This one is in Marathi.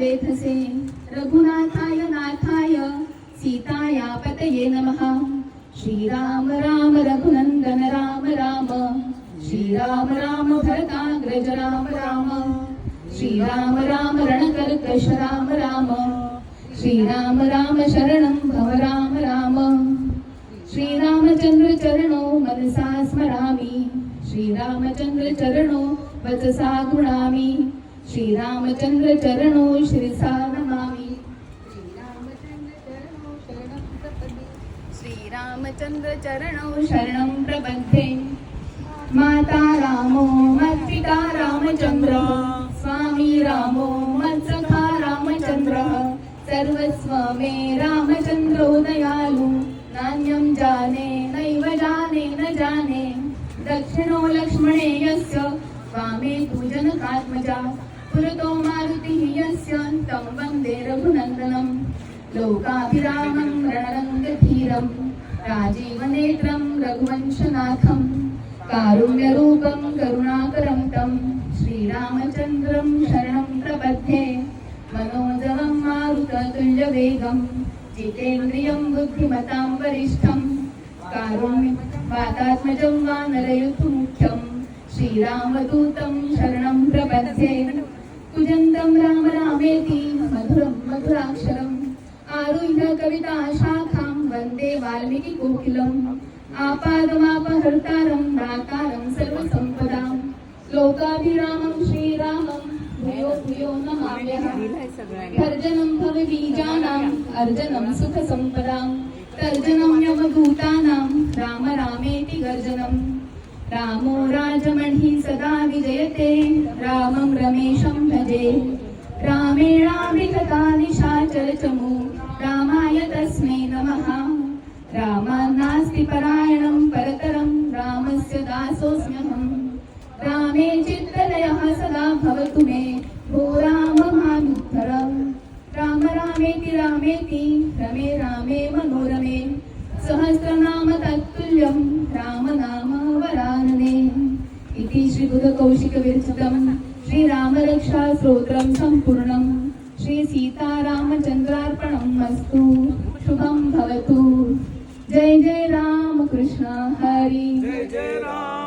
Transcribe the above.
वेधसे रघुनाथाय नाथाय सीताया पतये नमः श्रीराम राम रघुनंदन राम राम श्रीराम राम भरताग्रज राम राम श्रीराम राम रणकर्कश राम राम श्रीराम राम शरणं भव राम राम श्रीरामचंद्र चरणो मनसा स्मरामि श्रीरामचंद्र चरणो वचसा गुणामि श्रीरामचंद्र चरणो शिरसा नमामि श्रीरामचंद्र चरणो शरणं प्रपद्ये माता रामो मत्पिता रामचंद्र स्वामी रामो मत्सखा रामचंद्र सर्वस्व मे रामचंद्रो दयालु नान्यं जाने नैव जाने न जाने दक्षिणो लक्ष्मणे यस्य वामे तु जनकात्मजा पुरतो मारुतिः यस्य तं वन्दे रघुनन्दनं लोकाभिरामं रणरङ्गधीरं राजीवनेत्रं रघुवंशनाथं कारुण्यरूपं करुणाकरं तं श्रीरामचन्द्रं शरणं प्रपद्ये मनोजवं मारुततुल्यवेगं जितेन्द्रियं बुद्धिमतां वरिष्ठं कारुण्यवातात्मजं वानरयूथमुख्यं श्रीरामदूतं शरणं प्रपद्ये कुजन्तं राम रामेति मधुरं मधुराक्षरम् आरुह्य कविता शाखां वन्दे वाल्मीकिकोकिलम् आपादमापहर्तारं दातारं सर्वसम्पदां लोकाभिरामं श्रीरामं भूयो भूयो नमाम्यहम् गर्जनं भवबीजानाम् अर्जनं सुखसम्पदां तर्जनं यमदूतानां राम रामेति गर्जनं रामो राजमणिः सदा विजयते रामं रमेशं भजे रामेणाभिगता निशाचरचमू रामाय तस्मै नमः रामान्नास्ति परायणं परतरं रामस्य दासोऽस्म्यहम् रामे चित्तलयः सदा भवतु मे भो राम मामुद्धरम् राम रामेति रामेति रमे रामे मनोरमे सहस्रनाम तत्तुल्यं राम नाम वरानने इति श्रीबुधकौशिकविरचितं श्रीरामरक्षा स्तोत्रं सम्पूर्णं श्री सीतारामचन्द्रार्पणम् अस्तु शुभं भवतु जय जय राम कृष्ण हरि जय जय राम